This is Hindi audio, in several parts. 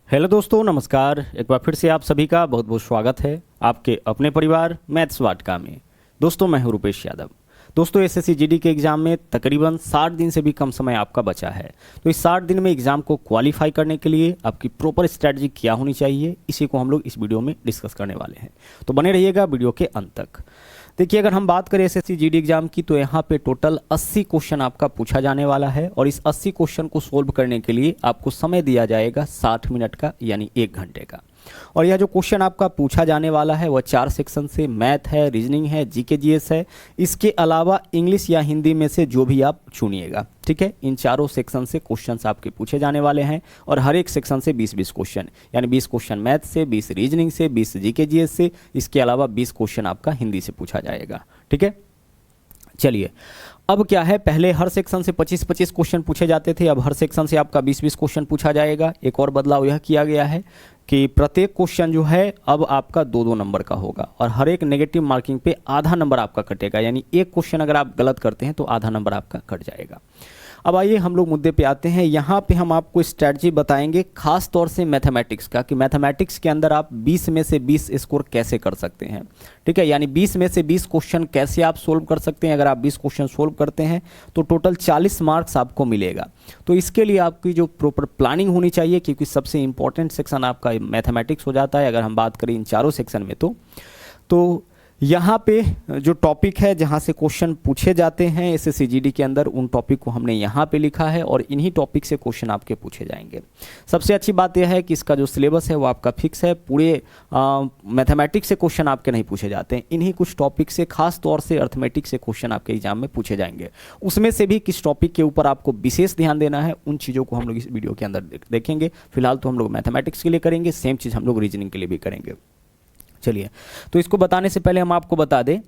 हेलो दोस्तों, नमस्कार। एक बार फिर से आप सभी का बहुत बहुत स्वागत है आपके अपने परिवार मैथ्स वाटिका में। दोस्तों, मैं हूं रूपेश यादव। दोस्तों, एसएससी जीडी के एग्ज़ाम में तकरीबन 60 दिन से भी कम समय आपका बचा है। तो इस 60 दिन में एग्ज़ाम को क्वालिफाई करने के लिए आपकी प्रॉपर स्ट्रैटेजी क्या होनी चाहिए, इसी को हम लोग इस वीडियो में डिस्कस करने वाले हैं। तो बने रहिएगा वीडियो के अंत तक। देखिए, अगर हम बात करें एसएससी जीडी एग्जाम की, तो यहाँ पे टोटल 80 क्वेश्चन आपका पूछा जाने वाला है और इस 80 क्वेश्चन को सोल्व करने के लिए आपको समय दिया जाएगा 60 मिनट का, यानी 1 घंटे का। और यह जो क्वेश्चन आपका पूछा जाने वाला है वह 4 सेक्शन से मैथ है, रीजनिंग है, जीके जीएस है। इसके अलावा इंग्लिश या हिंदी में से जो भी आप चुनिएगा, ठीक है। इन चारों सेक्शन से क्वेश्चंस आपके पूछे जाने वाले हैं और हर एक सेक्शन से 20-20 क्वेश्चन, यानी 20 क्वेश्चन मैथ से, 20 रीजनिंग से, 20 जीके जीएस से। इसके अलावा 20 क्वेश्चन आपका हिंदी से पूछा जाएगा, ठीक है। चलिए, अब क्या है, पहले हर सेक्शन से 25-25 क्वेश्चन पूछे जाते थे, अब हर सेक्शन से आपका 20-20 क्वेश्चन पूछा जाएगा। एक और बदलाव यह किया गया है कि प्रत्येक क्वेश्चन जो है अब आपका 2-2 नंबर का होगा और हर एक नेगेटिव मार्किंग पे आधा नंबर आपका कटेगा, यानी एक क्वेश्चन अगर आप गलत करते हैं तो आधा नंबर आपका कट जाएगा। अब आइए हम लोग मुद्दे पे आते हैं। यहाँ पे हम आपको स्ट्रैटेजी बताएंगे खास तौर से मैथमेटिक्स का, कि मैथमेटिक्स के अंदर आप 20 में से 20 स्कोर कैसे कर सकते हैं, ठीक है। यानी 20 में से 20 क्वेश्चन कैसे आप सोल्व कर सकते हैं। अगर आप 20 क्वेश्चन सोल्व करते हैं तो टोटल 40 मार्क्स आपको मिलेगा। तो इसके लिए आपकी जो प्रॉपर प्लानिंग होनी चाहिए, क्योंकि सबसे इंपॉर्टेंट सेक्शन आपका मैथमेटिक्स हो जाता है अगर हम बात करें इन चारों सेक्शन में। तो यहाँ पे जो टॉपिक है जहाँ से क्वेश्चन पूछे जाते हैं एसएससी जीडी के अंदर, उन टॉपिक को हमने यहाँ पे लिखा है और इन्हीं टॉपिक से क्वेश्चन आपके पूछे जाएंगे। सबसे अच्छी बात यह है कि इसका जो सिलेबस है वो आपका फिक्स है। पूरे मैथमेटिक्स से क्वेश्चन आपके नहीं पूछे जाते हैं, इन्हीं कुछ टॉपिक से, खास तौर से अर्थमेटिक्स से क्वेश्चन आपके एग्जाम में पूछे जाएंगे। उसमें से भी किस टॉपिक के ऊपर आपको विशेष ध्यान देना है, उन चीज़ों को हम लोग इस वीडियो के अंदर देखेंगे। फिलहाल तो हम लोग मैथमेटिक्स के लिए करेंगे, सेम चीज़ हम लोग रीजनिंग के लिए भी करेंगे। चलिए, तो इसको बताने से पहले हम आपको बता दें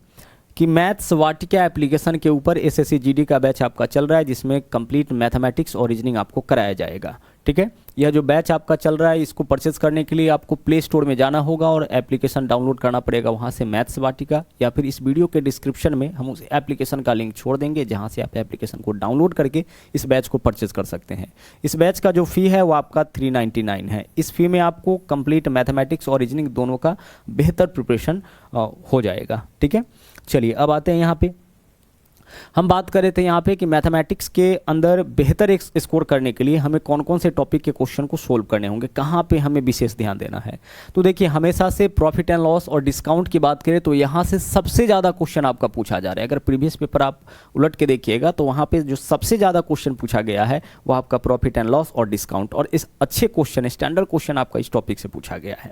कि मैथ्स वाटिका एप्लीकेशन के ऊपर एसएससी जीडी का बैच आपका चल रहा है, जिसमें कंप्लीट मैथमेटिक्स और रीजनिंग आपको कराया जाएगा, ठीक है। यह जो बैच आपका चल रहा है, इसको परचेज करने के लिए आपको प्ले स्टोर में जाना होगा और एप्लीकेशन डाउनलोड करना पड़ेगा वहाँ से, मैथ्स वाटिका, या फिर इस वीडियो के डिस्क्रिप्शन में हम उस एप्लीकेशन का लिंक छोड़ देंगे, जहाँ से आप एप्लीकेशन को डाउनलोड करके इस बैच को परचेज कर सकते हैं। इस बैच का जो फ़ी है वो आपका 399 है। इस फी में आपको कंप्लीट मैथमेटिक्स और रीजनिंग दोनों का बेहतर प्रिपरेशन हो जाएगा, ठीक है। चलिए, अब आते हैं यहाँ पे। हम बात कर रहे थे यहाँ पे कि मैथमेटिक्स के अंदर बेहतर एक स्कोर करने के लिए हमें कौन कौन से टॉपिक के क्वेश्चन को सोल्व करने होंगे, कहाँ पे हमें विशेष ध्यान देना है। तो देखिए, हमेशा से प्रॉफिट एंड लॉस और डिस्काउंट की बात करें तो यहाँ से सबसे ज़्यादा क्वेश्चन आपका पूछा जा रहा है। अगर प्रीवियस पेपर आप उलट के देखिएगा तो वहाँ पर जो सबसे ज़्यादा क्वेश्चन पूछा गया है वो आपका प्रॉफिट एंड लॉस और डिस्काउंट, और इस अच्छे क्वेश्चन, स्टैंडर्ड क्वेश्चन आपका इस टॉपिक से पूछा गया है।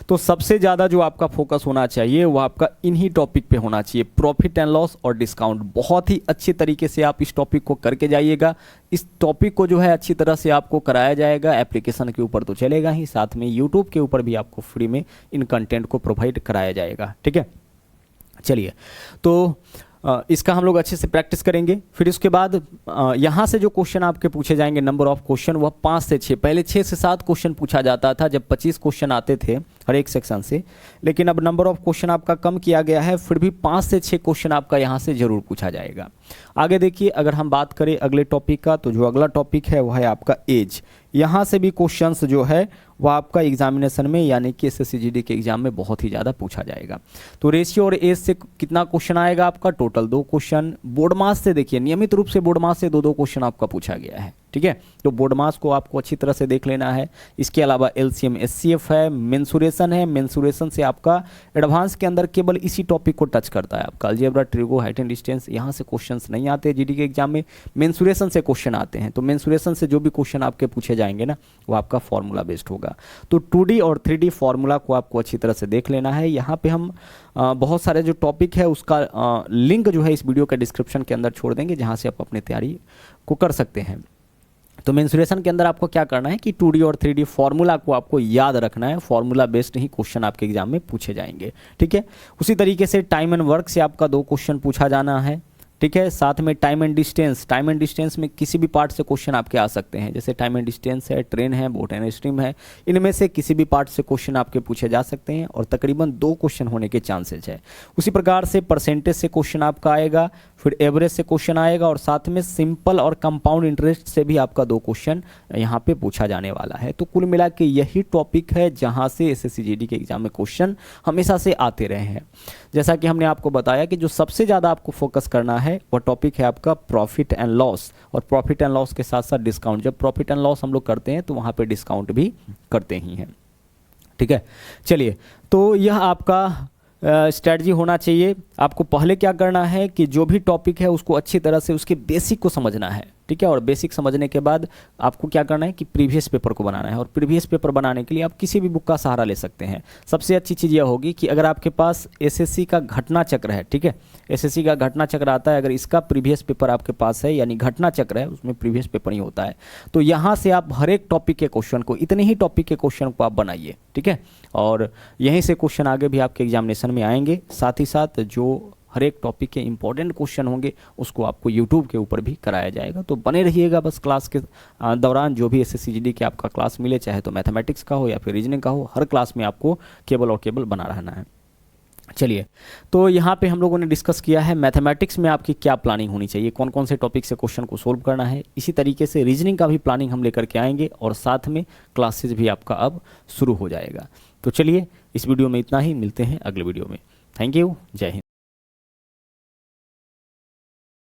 तो सबसे ज़्यादा जो आपका फोकस होना चाहिए वो आपका इन्हीं टॉपिक पे होना चाहिए, प्रॉफिट एंड लॉस और डिस्काउंट। बहुत ही अच्छे तरीके से आप इस टॉपिक को करके जाइएगा। इस टॉपिक को जो है अच्छी तरह से आपको कराया जाएगा। एप्लीकेशन के ऊपर तो चलेगा ही, साथ में यूट्यूब के ऊपर भी आपको फ्री में इन कंटेंट को प्रोवाइड कराया जाएगा, ठीक है। चलिए, तो इसका हम लोग अच्छे से प्रैक्टिस करेंगे। फिर उसके बाद यहाँ से जो क्वेश्चन आपके पूछे जाएंगे, नंबर ऑफ क्वेश्चन वह 5 से 6, पहले 6 से 7 क्वेश्चन पूछा जाता था जब 25 क्वेश्चन आते थे हर एक सेक्शन से, लेकिन अब नंबर ऑफ क्वेश्चन आपका कम किया गया है। फिर भी 5 से 6 क्वेश्चन आपका यहाँ से जरूर पूछा जाएगा। आगे देखिए, अगर हम बात करें अगले टॉपिक का, तो जो अगला टॉपिक है वह है आपका एज। यहाँ से भी क्वेश्चंस जो है वह आपका एग्जामिनेशन में, यानी कि एसएससी जीडी के एग्जाम में बहुत ही ज़्यादा पूछा जाएगा। तो रेशियो और एज से कितना क्वेश्चन आएगा आपका, टोटल 2 क्वेश्चन। बोर्ड मास से देखिए, नियमित रूप से बोर्ड मास से 2-2 क्वेश्चन आपका पूछा गया है, ठीक है। तो बोर्ड मास को आपको अच्छी तरह से देख लेना है। इसके अलावा एलसीएम एचसीएफ है, मेंसुरेशन है। मेंसुरेशन से आपका एडवांस के अंदर केवल इसी टॉपिक को टच करता है आपका algebra, trigo, height and distance. यहाँ से क्वेश्चंस नहीं आते जीडी के एग्जाम में, मेंसुरेशन से क्वेश्चन आते हैं। तो मेंसुरेशन से जो भी क्वेश्चन आपके पूछे जाएंगे ना, वो आपका फॉर्मूला बेस्ड होगा। तो 2D और 3D फॉर्मूला को आपको अच्छी तरह से देख लेना है। यहाँ पे हम बहुत सारे जो टॉपिक है उसका लिंक जो है इस वीडियो के डिस्क्रिप्शन के अंदर छोड़ देंगे, जहाँ से आप अपनी तैयारी को कर सकते हैं। तो मेंसुरेशन के अंदर आपको क्या करना है कि 2D और 3D फॉर्मूला को आपको याद रखना है। फॉर्मूला बेस्ड ही क्वेश्चन आपके एग्जाम में पूछे जाएंगे, ठीक है। उसी तरीके से टाइम एंड वर्क से आपका 2 क्वेश्चन पूछा जाना है, ठीक है। साथ में time and distance, time and distance में किसी भी पार्ट से क्वेश्चन आपके आ सकते हैं, जैसे टाइम एंड डिस्टेंस है, ट्रेन है, बोट एंड स्ट्रीम है। इनमें से किसी भी पार्ट से क्वेश्चन आपके पूछे जा सकते हैं और तकरीबन 2 क्वेश्चन होने के चांसेस है। उसी प्रकार से परसेंटेज से क्वेश्चन आपका आएगा। फिर एवरेज से क्वेश्चन आएगा और साथ में सिंपल और कंपाउंड इंटरेस्ट से भी आपका 2 क्वेश्चन यहाँ पे पूछा जाने वाला है। तो कुल मिला के यही टॉपिक है जहाँ से एसएससी जीडी के एग्जाम में क्वेश्चन हमेशा से आते रहे हैं। जैसा कि हमने आपको बताया कि जो सबसे ज़्यादा आपको फोकस करना है वह टॉपिक है आपका प्रॉफिट एंड लॉस, और प्रॉफिट एंड लॉस के साथ साथ डिस्काउंट। जब प्रॉफिट एंड लॉस हम लोग करते हैं तो वहाँ पे डिस्काउंट भी करते ही हैं। ठीक है, चलिए, तो यह आपका स्ट्रैटेजी होना चाहिए। आपको पहले क्या करना है कि जो भी टॉपिक है उसको अच्छी तरह से उसके बेसिक को समझना है। ठीक है, और बेसिक समझने के बाद आपको क्या करना है कि प्रीवियस पेपर को बनाना है, और प्रीवियस पेपर बनाने के लिए आप किसी भी बुक का सहारा ले सकते हैं। सबसे अच्छी चीज़ यह होगी कि अगर आपके पास एसएससी का घटना चक्र है, ठीक है, एसएससी का घटना चक्र आता है, अगर इसका प्रीवियस पेपर आपके पास है, यानी घटना चक्र है उसमें प्रीवियस पेपर ही होता है, तो यहाँ से आप हर एक टॉपिक के क्वेश्चन को, इतने ही टॉपिक के क्वेश्चन को आप बनाइए। ठीक है, और यहीं से क्वेश्चन आगे भी आपके एग्जामिनेशन में आएंगे। साथ ही साथ जो हर एक टॉपिक के इंपॉर्टेंट क्वेश्चन होंगे उसको आपको यूट्यूब के ऊपर भी कराया जाएगा। तो बने रहिएगा बस क्लास के दौरान, जो भी एसएससी जीडी के आपका क्लास मिले, चाहे तो मैथमेटिक्स का हो या फिर रीजनिंग का हो, हर क्लास में आपको केवल और केवल बना रहना है। चलिए, तो यहाँ पे हम लोगों ने डिस्कस किया है मैथमेटिक्स में आपकी क्या प्लानिंग होनी चाहिए, कौन कौन से टॉपिक से क्वेश्चन को सोल्व करना है। इसी तरीके से रीजनिंग का भी प्लानिंग हम लेकर के आएंगे, और साथ में क्लासेस भी आपका अब शुरू हो जाएगा। तो चलिए, इस वीडियो में इतना ही, मिलते हैं अगले वीडियो में। थैंक यू, जय हिंद।